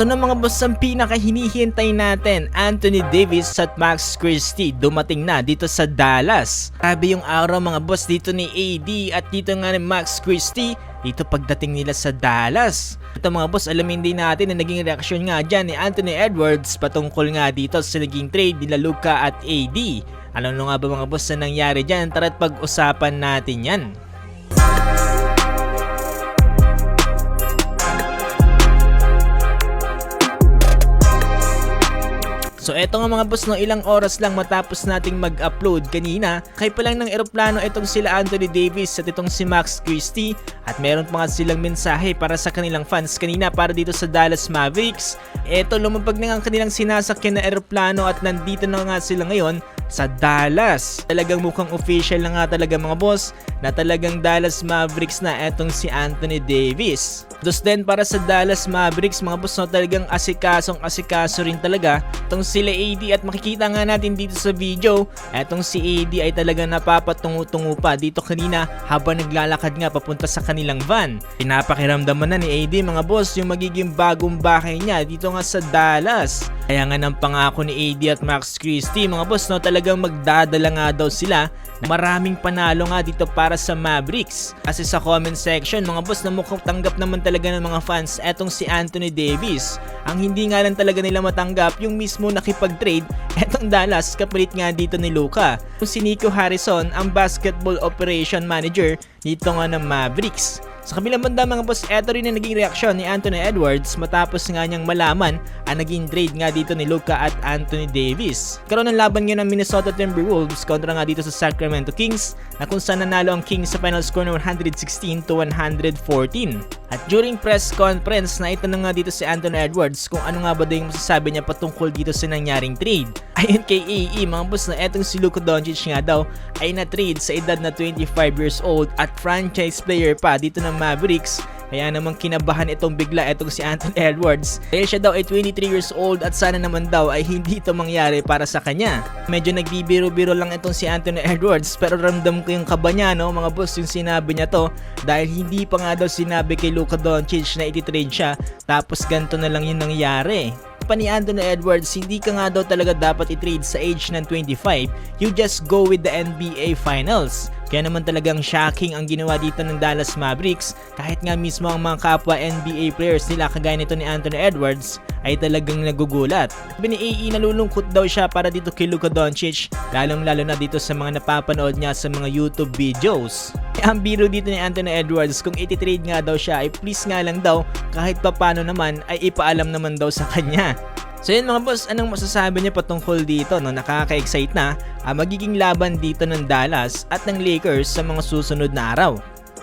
Ito na mga boss ang pinakahinihintay natin. Anthony Davis at Max Christie dumating na dito sa Dallas. Grabe yung araw mga boss dito ni AD at dito nga ni Max Christie dito pagdating nila sa Dallas. Ito mga boss, alamin din natin na naging reaksyon nga dyan ni Anthony Edwards patungkol nga dito sa naging trade nila Luka at AD. Ano nga ba mga boss na nangyari dyan? Tara't pag-usapan natin yan. So eto nga mga boss, no, ilang oras lang matapos nating mag-upload kanina, kay pa lang ng eroplano itong sila Anthony Davis at itong si Max Christie at meron pa nga silang mensahe para sa kanilang fans kanina para dito sa Dallas Mavericks. Eto, lumabag na nga ang kanilang sinasakyan na eroplano at nandito na nga sila ngayon sa Dallas. Talagang mukhang official na nga talaga mga boss na talagang Dallas Mavericks na etong si Anthony Davis. Dos din para sa Dallas Mavericks mga boss, no, talagang asikaso rin talaga itong sila AD at makikita nga natin dito sa video etong si AD ay talagang napapatungo-tungo pa dito kanina habang naglalakad nga papunta sa kanilang van. Pinapakiramdaman na ni AD mga boss yung magiging bagong bahay niya dito nga sa Dallas. Kaya nga ng pangako ni AD at Max Christie mga boss, no, talagang magdadala nga daw sila maraming panalo nga dito para sa Mavericks. Kasi sa comment section mga boss na mukhang tanggap naman talaga ng mga fans etong si Anthony Davis. Ang hindi nga lang talaga nila matanggap yung mismo nakipag-trade etong Dallas kapalit nga dito ni Luka. Si Nico Harrison ang basketball operation manager dito nga ng Mavericks. Sa kabilang banda mga boss, eto rin ang naging reaksyon ni Anthony Edwards matapos nga niyang malaman ang naging trade nga dito ni Luka at Anthony Davis. Karoon ng laban ngayon ng Minnesota Timberwolves kontra nga dito sa Sacramento Kings na kung saan nanalo ang Kings sa final score na 116-114. At during press conference na itanong nga dito si Anthony Edwards kung ano nga ba daw yung masasabi niya patungkol dito sa nangyaring trade. Ayon kay AE mga boss na etong si Luka Doncic nga daw ay na-trade sa edad na 25 years old at franchise player pa dito ng Mavericks. Kaya naman kinabahan itong bigla itong si Anthony Edwards dahil siya daw ay 23 years old at sana naman daw ay hindi ito mangyari para sa kanya. Medyo nagbibiro-biro lang itong si Anthony Edwards pero ramdam ko yung kaba niya, no, mga boss, yung sinabi niya to dahil hindi pa nga daw sinabi kay Luka Doncic na iti-trade siya tapos ganito na lang yung nangyari. Pa ni Anthony Edwards, hindi ka nga daw talaga dapat i-trade sa age ng 25, you just go with the NBA Finals. Kaya naman talagang shocking ang ginawa dito ng Dallas Mavericks kahit nga mismo ang mga kapwa NBA players nila kagaya nito ni Anthony Edwards ay talagang nagugulat. Sabi ni AE nalulungkot daw siya para dito kay Luka Doncic lalong-lalo na dito sa mga napapanood niya sa mga YouTube videos. Ang biro dito ni Anthony Edwards kung iti-trade nga daw siya ay please nga lang daw kahit papano naman ay ipaalam naman daw sa kanya. So yun mga boss, anong masasabi niya patungkol dito, no? Nakaka-excite na ang magiging laban dito ng Dallas at ng Lakers sa mga susunod na araw.